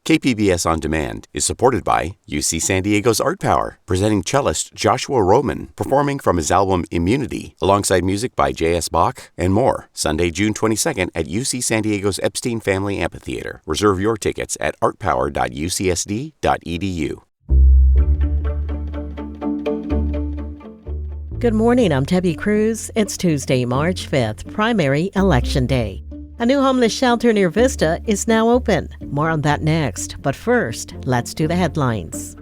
KPBS On Demand is supported by UC San Diego's Art Power, presenting cellist Joshua Roman, performing from his album Immunity, alongside music by J.S. Bach and more. Sunday, June 22nd at UC San Diego's Epstein Family Amphitheater. Reserve your tickets at artpower.ucsd.edu. Good morning, I'm Debbie Cruz. It's Tuesday, March 5th, primary election day. A new homeless shelter near Vista is now open. More on that next. But first, let's do the headlines.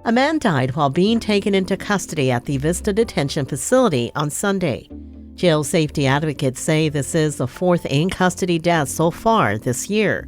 A man died while being taken into custody at the Vista detention facility on Sunday. Jail safety advocates say this is the fourth in-custody death so far this year.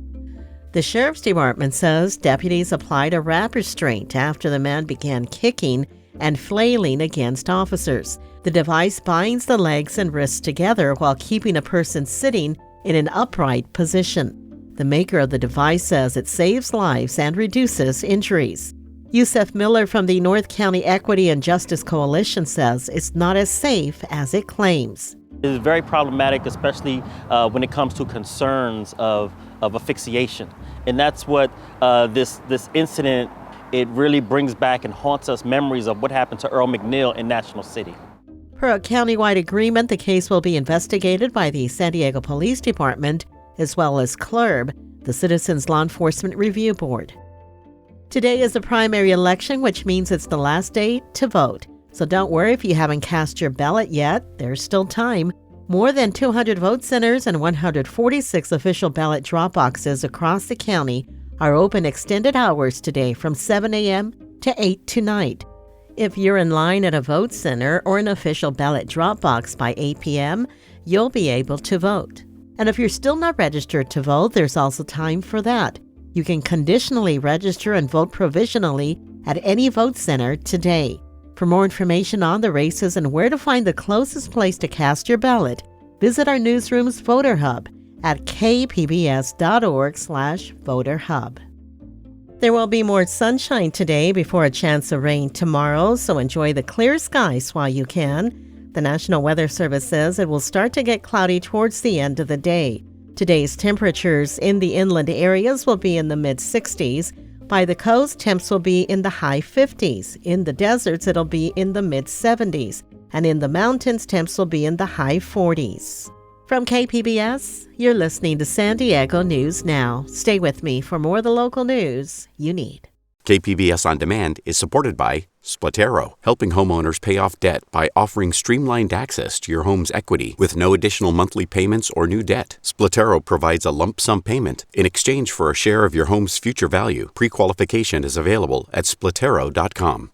The Sheriff's Department says deputies applied a rap restraint after the man began kicking and flailing against officers. The device binds the legs and wrists together while keeping a person sitting in an upright position. The maker of the device says it saves lives and reduces injuries. Yusef Miller from the North County Equity and Justice Coalition says it's not as safe as it claims. It is very problematic, especially when it comes to concerns of asphyxiation. And that's what this incident, it really brings back and haunts us memories of what happened to Earl McNeil in National City. Per a countywide agreement, the case will be investigated by the San Diego Police Department as well as CLERB, the Citizens Law Enforcement Review Board. Today is the primary election, which means it's the last day to vote. So don't worry if you haven't cast your ballot yet. There's still time. More than 200 vote centers and 146 official ballot drop boxes across the county are open extended hours today from 7 a.m. to 8 tonight. If you're in line at a vote center or an official ballot drop box by 8 p.m., you'll be able to vote. And if you're still not registered to vote, there's also time for that. You can conditionally register and vote provisionally at any vote center today. For more information on the races and where to find the closest place to cast your ballot, visit our newsroom's Voter Hub at kpbs.org/voterhub. There will be more sunshine today before a chance of rain tomorrow, so enjoy the clear skies while you can. The National Weather Service says it will start to get cloudy towards the end of the day. Today's temperatures in the inland areas will be in the mid-60s. By the coast, temps will be in the high 50s. In the deserts, it'll be in the mid-70s. And in the mountains, temps will be in the high 40s. From KPBS, you're listening to San Diego News Now. Stay with me for more of the local news you need. KPBS On Demand is supported by Splatero, helping homeowners pay off debt by offering streamlined access to your home's equity with no additional monthly payments or new debt. Splatero provides a lump sum payment in exchange for a share of your home's future value. Pre-qualification is available at splatero.com.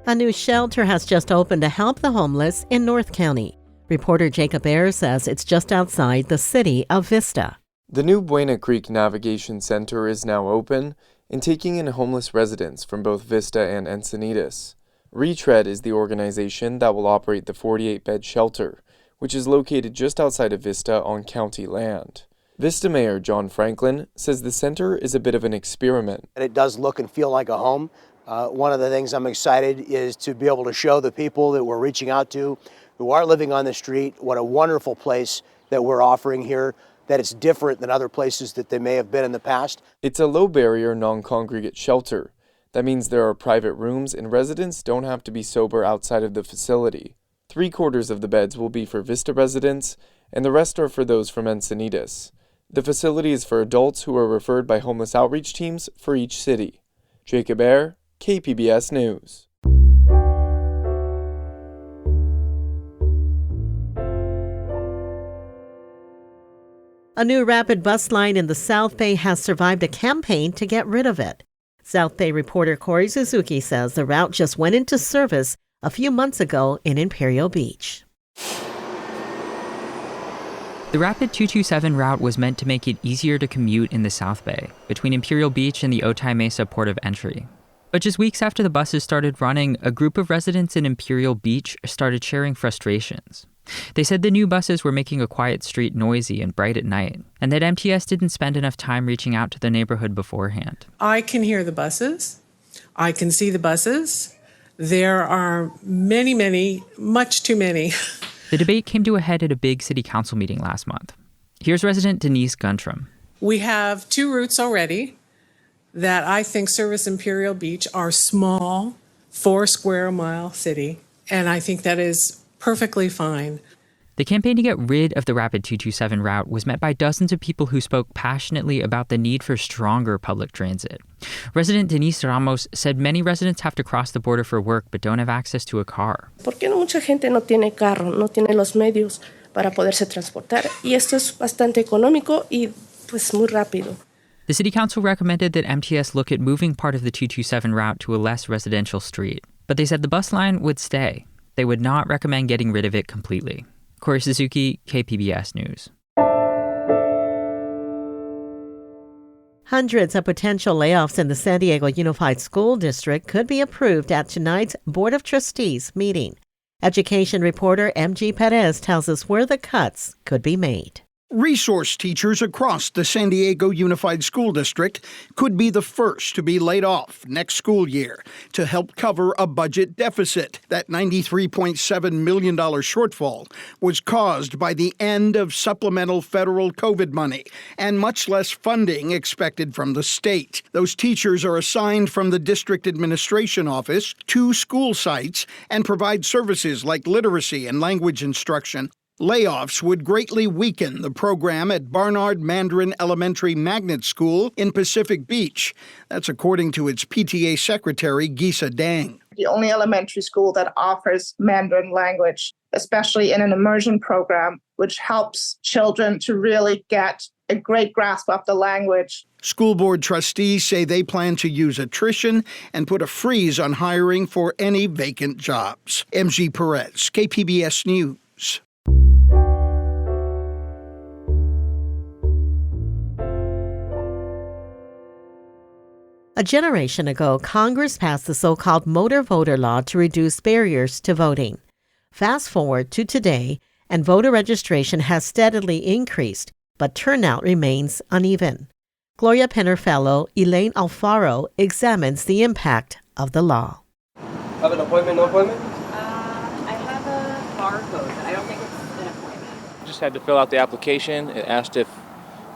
A new shelter has just opened to help the homeless in North County. Reporter Jacob Ayers says it's just outside the city of Vista. The new Buena Creek Navigation Center is now open and taking in homeless residents from both Vista and Encinitas. Retread is the organization that will operate the 48-bed shelter, which is located just outside of Vista on county land. Vista Mayor John Franklin says the center is a bit of an experiment. It does look and feel like a home. One of the things I'm excited is to be able to show the people that we're reaching out to who are living on the street what a wonderful place that we're offering here, that it's different than other places that they may have been in the past. It's a low-barrier, non-congregate shelter. That means there are private rooms and residents don't have to be sober outside of the facility. 3/4 of the beds will be for Vista residents, and the rest are for those from Encinitas. The facility is for adults who are referred by homeless outreach teams for each city. Jacob Ayers, KPBS News. A new rapid bus line in the South Bay has survived a campaign to get rid of it. South Bay reporter Corey Suzuki says the route just went into service a few months ago in Imperial Beach. The Rapid 227 route was meant to make it easier to commute in the South Bay, between Imperial Beach and the Otay Mesa port of entry. But just weeks after the buses started running, a group of residents in Imperial Beach started sharing frustrations. They said the new buses were making a quiet street noisy and bright at night, and that MTS didn't spend enough time reaching out to the neighborhood beforehand. I can hear the buses. I can see the buses. There are many, many, much too many. The debate came to a head at a big city council meeting last month. Here's resident Denise Guntram. We have 2 routes already that I think service Imperial Beach, our small 4 square mile city, and I think that is perfectly fine. The campaign to get rid of the Rapid 227 route was met by dozens of people who spoke passionately about the need for stronger public transit. Resident Denise Ramos said many residents have to cross the border for work but don't have access to a car. ¿Por qué no mucha gente no tiene carro, no tiene los medios para poderse transportar? Y esto es bastante económico y pues muy rápido. The city council recommended that MTS look at moving part of the 227 route to a less residential street, but they said the bus line would stay. They would not recommend getting rid of it completely. Corey Suzuki, KPBS News. Hundreds of potential layoffs in the San Diego Unified School District could be approved at tonight's Board of Trustees meeting. Education reporter M.G. Perez tells us where the cuts could be made. Resource teachers across the San Diego Unified School District could be the first to be laid off next school year to help cover a budget deficit. That $93.7 million shortfall was caused by the end of supplemental federal COVID money and much less funding expected from the state. Those teachers are assigned from the district administration office to school sites and provide services like literacy and language instruction. Layoffs would greatly weaken the program at Barnard Mandarin Elementary Magnet School in Pacific Beach. That's according to its PTA secretary, Gisa Dang. The only elementary school that offers Mandarin language, especially in an immersion program, which helps children to really get a great grasp of the language. School board trustees say they plan to use attrition and put a freeze on hiring for any vacant jobs. MG Perez, KPBS News. A generation ago, Congress passed the so-called motor voter law to reduce barriers to voting. Fast forward to today, and voter registration has steadily increased, but turnout remains uneven. Gloria Penner fellow Elaine Alfaro examines the impact of the law. Have an appointment, no appointment? I have a barcode. I don't think it's an appointment. Just had to fill out the application. It asked if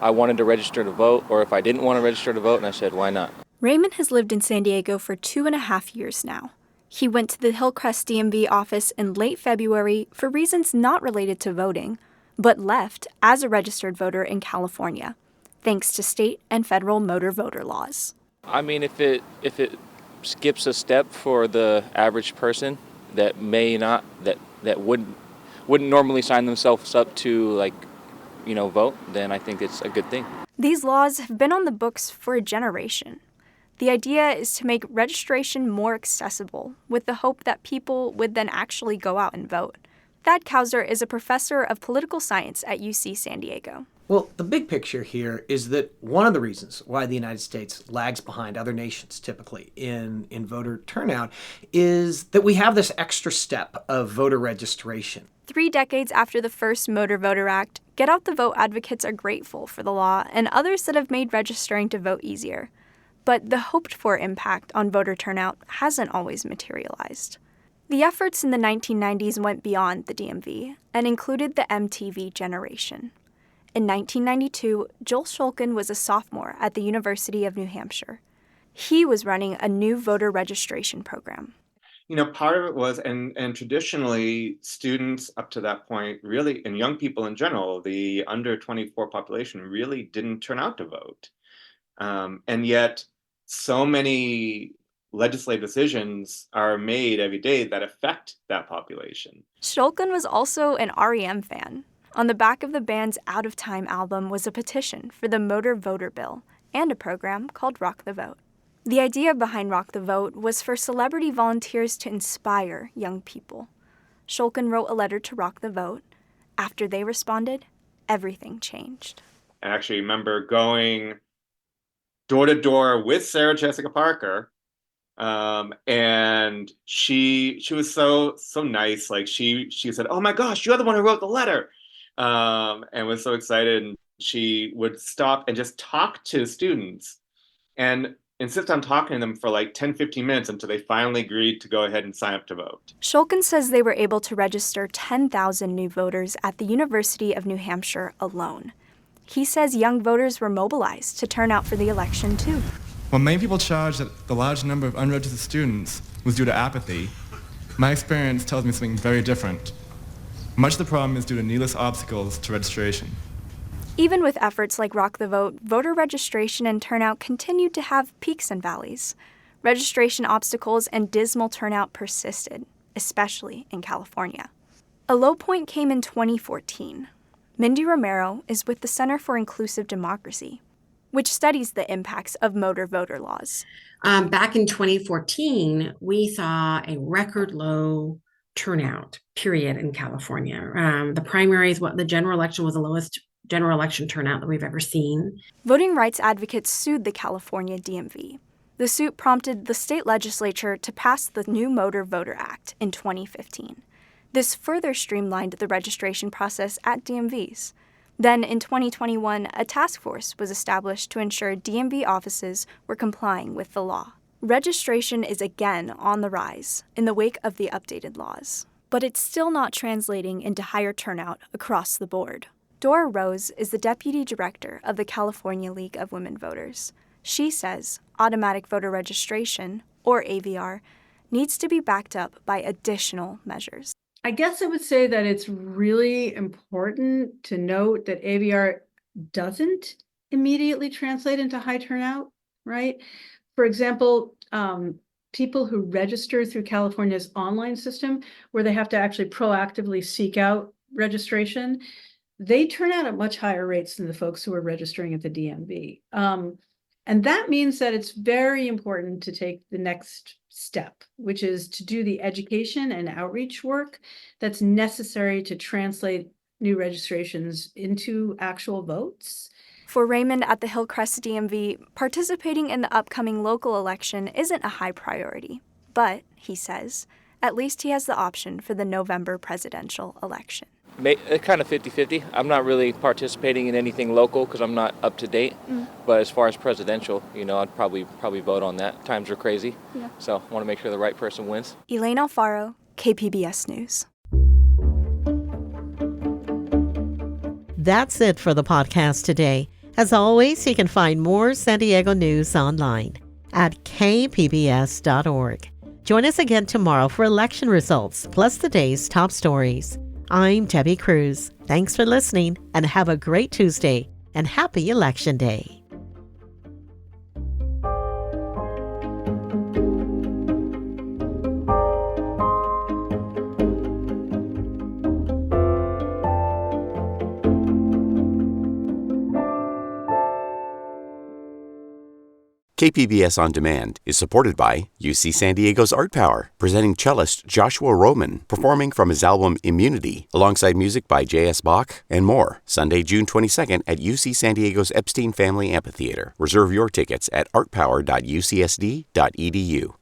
I wanted to register to vote or if I didn't want to register to vote, and I said, why not? Raymond has lived in San Diego for 2.5 years now. He went to the Hillcrest DMV office in late February for reasons not related to voting, but left as a registered voter in California, thanks to state and federal motor voter laws. I mean, if it skips a step for the average person that may not, that wouldn't normally sign themselves up to, vote, then I think it's a good thing. These laws have been on the books for a generation. The idea is to make registration more accessible, with the hope that people would then actually go out and vote. Thad Kauser is a professor of political science at UC San Diego. Well, the big picture here is that one of the reasons why the United States lags behind other nations typically in voter turnout is that we have this extra step of voter registration. 3 decades after the first Motor Voter Act, Get Out the Vote advocates are grateful for the law and others that have made registering to vote easier. But the hoped-for impact on voter turnout hasn't always materialized. The efforts in the 1990s went beyond the DMV and included the MTV generation. In 1992, Joel Shulkin was a sophomore at the University of New Hampshire. He was running a new voter registration program. Part of it was, and traditionally, students up to that point really, and young people in general, the under 24 population really didn't turn out to vote. And yet, so many legislative decisions are made every day that affect that population. Shulkin was also an REM fan. On the back of the band's Out of Time album was a petition for the Motor Voter Bill and a program called Rock the Vote. The idea behind Rock the Vote was for celebrity volunteers to inspire young people. Shulkin wrote a letter to Rock the Vote. After they responded, everything changed. I actually remember going door to door with Sarah Jessica Parker, and she was so nice. Like she said, "Oh my gosh, you're the one who wrote the letter," and was so excited. And she would stop and just talk to students, and insist on talking to them for like 10, 15 minutes until they finally agreed to go ahead and sign up to vote. Shulkin says they were able to register 10,000 new voters at the University of New Hampshire alone. He says young voters were mobilized to turn out for the election, too. While many people charge that the large number of unregistered students was due to apathy, my experience tells me something very different. Much of the problem is due to needless obstacles to registration. Even with efforts like Rock the Vote, voter registration and turnout continued to have peaks and valleys. Registration obstacles and dismal turnout persisted, especially in California. A low point came in 2014. Mindy Romero is with the Center for Inclusive Democracy, which studies the impacts of motor voter laws. Back in 2014, we saw a record low turnout, period, in California. The primaries, the general election was the lowest general election turnout that we've ever seen. Voting rights advocates sued the California DMV. The suit prompted the state legislature to pass the new Motor Voter Act in 2015. This further streamlined the registration process at DMVs. Then, in 2021, a task force was established to ensure DMV offices were complying with the law. Registration is again on the rise in the wake of the updated laws, but it's still not translating into higher turnout across the board. Dora Rose is the deputy director of the California League of Women Voters. She says automatic voter registration, or AVR, needs to be backed up by additional measures. I guess I would say that it's really important to note that AVR doesn't immediately translate into high turnout, right? For example, people who register through California's online system, where they have to actually proactively seek out registration, they turn out at much higher rates than the folks who are registering at the DMV. And that means that it's very important to take the next step, which is to do the education and outreach work that's necessary to translate new registrations into actual votes. For Raymond at the Hillcrest DMV, participating in the upcoming local election isn't a high priority. But, he says, at least he has the option for the November presidential election. Kind of 50-50. I'm not really participating in anything local because I'm not up to date. But as far as presidential, I'd probably vote on that. Times are crazy. Yeah. So I want to make sure the right person wins. Elaine Alfaro, KPBS News. That's it for the podcast today. As always, you can find more San Diego news online at kpbs.org. Join us again tomorrow for election results, plus the day's top stories. I'm Debbie Cruz. Thanks for listening, and have a great Tuesday, and happy Election Day. KPBS On Demand is supported by UC San Diego's Art Power, presenting cellist Joshua Roman, performing from his album Immunity, alongside music by J.S. Bach and more. Sunday, June 22nd at UC San Diego's Epstein Family Amphitheater. Reserve your tickets at artpower.ucsd.edu.